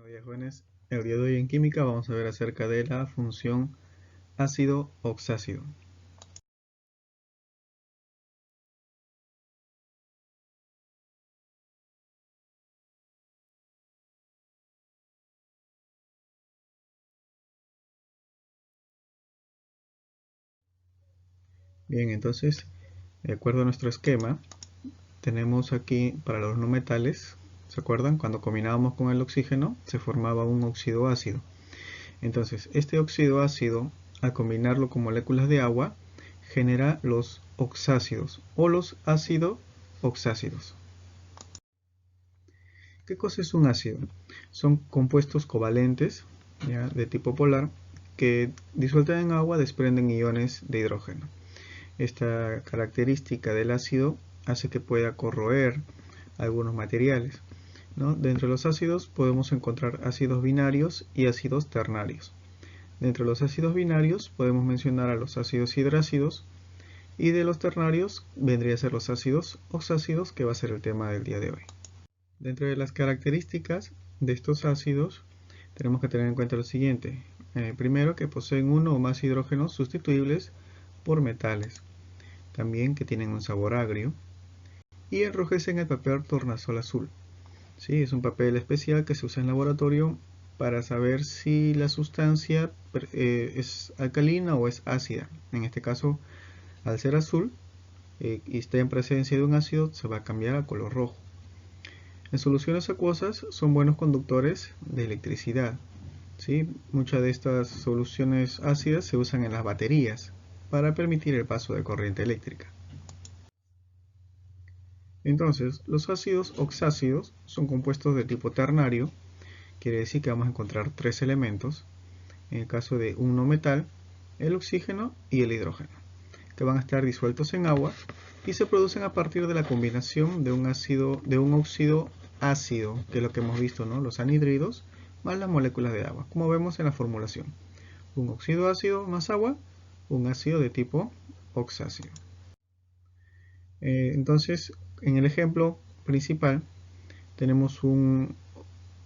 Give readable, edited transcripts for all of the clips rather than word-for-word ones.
Buenos días, jóvenes. El día de hoy en química vamos a ver acerca de la función ácido-oxácido. Bien, entonces, de acuerdo a nuestro esquema, tenemos aquí para los no metales, ¿se acuerdan? Cuando combinábamos con el oxígeno se formaba un óxido ácido. Entonces, este óxido ácido, al combinarlo con moléculas de agua, genera los oxácidos o los ácido-oxácidos. ¿Qué cosa es un ácido? Son compuestos covalentes, ¿ya?, de tipo polar que disueltos en agua desprenden iones de hidrógeno. Esta característica del ácido hace que pueda corroer algunos materiales, ¿no? Dentro de los ácidos podemos encontrar ácidos binarios y ácidos ternarios. Dentro de los ácidos binarios podemos mencionar a los ácidos hidrácidos, y de los ternarios vendría a ser los ácidos oxácidos, que va a ser el tema del día de hoy. Dentro de las características de estos ácidos tenemos que tener en cuenta lo siguiente. Primero, que poseen uno o más hidrógenos sustituibles por metales. También que tienen un sabor agrio. Y enrojecen el papel tornasol azul. ¿Sí? Es un papel especial que se usa en laboratorio para saber si la sustancia es alcalina o es ácida. En este caso, al ser azul y está en presencia de un ácido, se va a cambiar a color rojo. En soluciones acuosas son buenos conductores de electricidad, ¿sí? Muchas de estas soluciones ácidas se usan en las baterías para permitir el paso de corriente eléctrica. Entonces, los ácidos oxácidos son compuestos de tipo ternario, quiere decir que vamos a encontrar tres elementos. En el caso de un no metal, el oxígeno y el hidrógeno, que van a estar disueltos en agua y se producen a partir de la combinación de un óxido ácido, que es lo que hemos visto, ¿no? Los anhidridos más las moléculas de agua, como vemos en la formulación. Un óxido ácido más agua, un ácido de tipo oxácido. Entonces, en el ejemplo principal tenemos un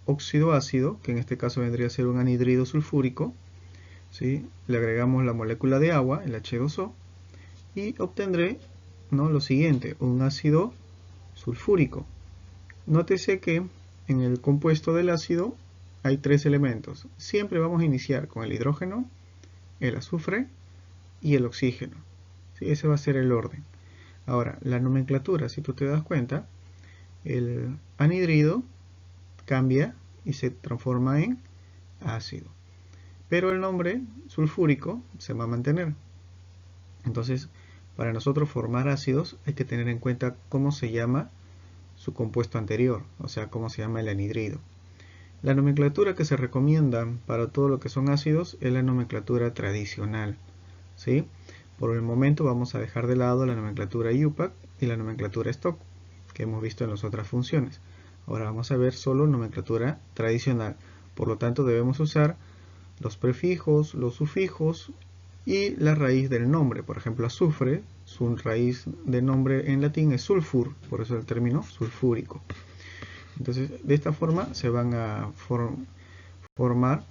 óxido ácido, que en este caso vendría a ser un anhidrido sulfúrico, ¿sí? Le agregamos la molécula de agua, el H2O, y obtendré, ¿no?, lo siguiente, un ácido sulfúrico. Nótese que en el compuesto del ácido hay tres elementos. Siempre vamos a iniciar con el hidrógeno, el azufre y el oxígeno. ¿Sí? Ese va a ser el orden. Ahora, la nomenclatura, si tú te das cuenta, el anhidrido cambia y se transforma en ácido. Pero el nombre sulfúrico se va a mantener. Entonces, para nosotros formar ácidos hay que tener en cuenta cómo se llama su compuesto anterior, o sea, cómo se llama el anhidrido. La nomenclatura que se recomienda para todo lo que son ácidos es la nomenclatura tradicional, ¿sí? Por el momento vamos a dejar de lado la nomenclatura IUPAC y la nomenclatura Stock, que hemos visto en las otras funciones. Ahora vamos a ver solo nomenclatura tradicional. Por lo tanto, debemos usar los prefijos, los sufijos y la raíz del nombre. Por ejemplo, azufre, su raíz de nombre en latín es sulfur, por eso el término sulfúrico. Entonces, de esta forma se van a formar,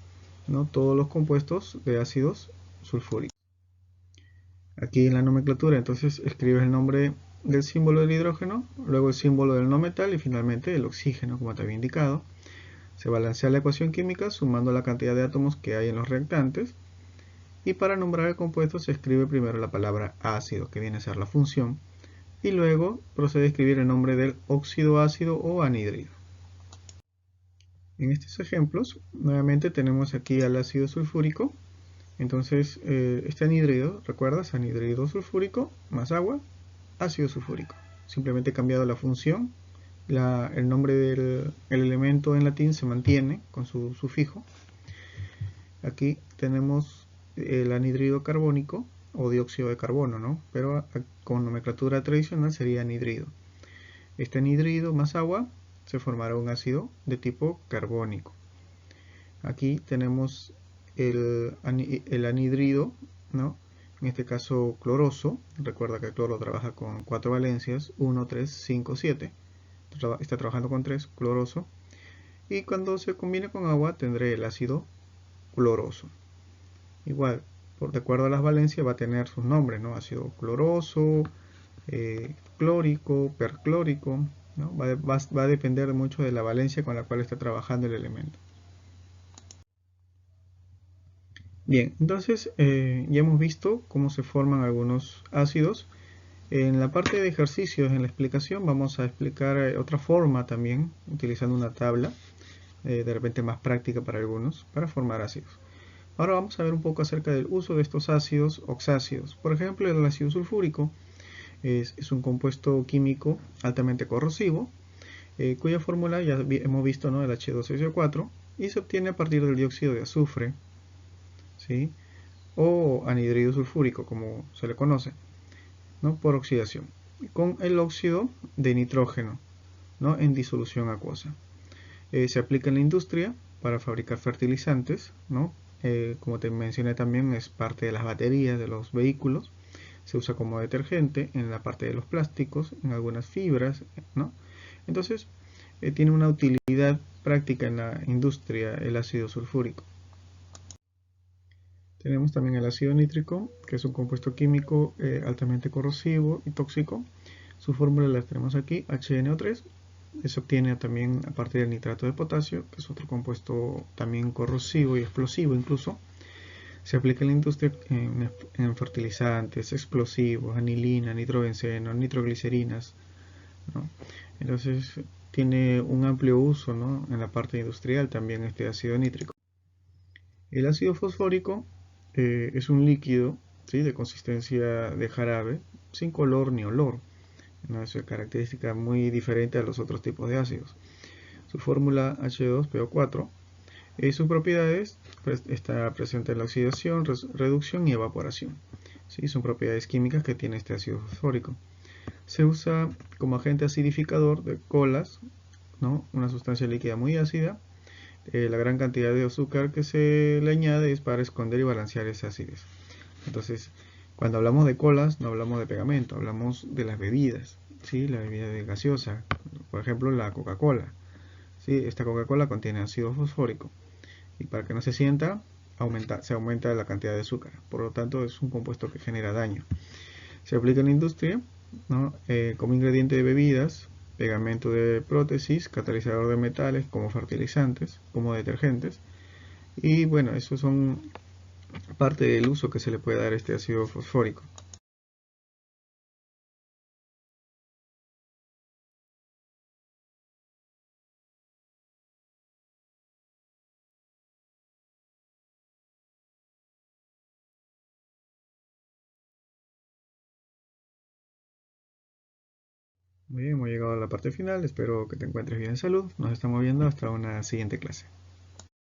¿no?, todos los compuestos de ácidos sulfúricos. Aquí en la nomenclatura, entonces, escribes el nombre del símbolo del hidrógeno, luego el símbolo del no metal y finalmente el oxígeno, como te había indicado. Se balancea la ecuación química sumando la cantidad de átomos que hay en los reactantes. Y para nombrar el compuesto se escribe primero la palabra ácido, que viene a ser la función, y luego procede a escribir el nombre del óxido ácido o anhidrido. En estos ejemplos, nuevamente tenemos aquí al ácido sulfúrico. Entonces, este anhidrido, ¿recuerdas? Anhidrido sulfúrico más agua, ácido sulfúrico. Simplemente he cambiado la función. El nombre del elemento en latín se mantiene con su sufijo. Aquí tenemos el anhidrido carbónico o dióxido de carbono, ¿no? Pero con nomenclatura tradicional sería anhidrido. Este anhidrido más agua se formará un ácido de tipo carbónico. Aquí tenemos el anhidrido, ¿no?, en este caso cloroso. Recuerda que el cloro trabaja con 4 valencias, 1, 3, 5, 7. Está trabajando con 3, cloroso. y cuando se combine con agua tendré el ácido cloroso. Igual, de acuerdo a las valencias va a tener sus nombres, ¿no? Ácido cloroso, clórico, perclórico, ¿no? Va a depender mucho de la valencia con la cual está trabajando el elemento. Bien, entonces ya hemos visto cómo se forman algunos ácidos. En la parte de ejercicios, en la explicación, vamos a explicar otra forma también, utilizando una tabla, de repente más práctica para algunos, para formar ácidos. Ahora vamos a ver un poco acerca del uso de estos ácidos oxácidos. Por ejemplo, el ácido sulfúrico es un compuesto químico altamente corrosivo, cuya fórmula ya hemos visto, ¿no? El H2SO4, y se obtiene a partir del dióxido de azufre, ¿sí? O anhidrido sulfúrico, como se le conoce, ¿no? Por oxidación, con el óxido de nitrógeno, ¿no? En disolución acuosa. Se aplica en la industria para fabricar fertilizantes, ¿no? Como te mencioné también, es parte de las baterías de los vehículos. Se usa como detergente en la parte de los plásticos, en algunas fibras, ¿no? Entonces, tiene una utilidad práctica en la industria el ácido sulfúrico. Tenemos también el ácido nítrico, que es un compuesto químico altamente corrosivo y tóxico. Su fórmula la tenemos aquí, HNO3. Se obtiene también a partir del nitrato de potasio, que es otro compuesto también corrosivo y explosivo incluso. Se aplica en la industria en fertilizantes, explosivos, anilina, nitrobenceno, nitroglicerinas, ¿no? Entonces tiene un amplio uso, ¿no? En la parte industrial también este ácido nítrico. El ácido fosfórico es un líquido, ¿sí? De consistencia de jarabe, sin color ni olor. ¿No? Es una característica muy diferente a los otros tipos de ácidos. Su fórmula H2PO4, sus propiedades está presente en la oxidación, reducción y evaporación. ¿Sí? Son propiedades químicas que tiene este ácido fosfórico. Se usa como agente acidificador de colas, ¿no? Una sustancia líquida muy ácida. La gran cantidad de azúcar que se le añade es para esconder y balancear esa acidez. Entonces, cuando hablamos de colas, no hablamos de pegamento, hablamos de las bebidas, ¿sí? La bebida de gaseosa, por ejemplo la Coca-Cola. ¿Sí? Esta Coca-Cola contiene ácido fosfórico y para que no se sienta, se aumenta la cantidad de azúcar. Por lo tanto, es un compuesto que genera daño. Se aplica en la industria, ¿no? Como ingrediente de bebidas, pegamento de prótesis, catalizador de metales, como fertilizantes, como detergentes. Y bueno, esos son parte del uso que se le puede dar a este ácido fosfórico. Muy bien, hemos llegado a la parte final. Espero que te encuentres bien en salud. Nos estamos viendo hasta una siguiente clase.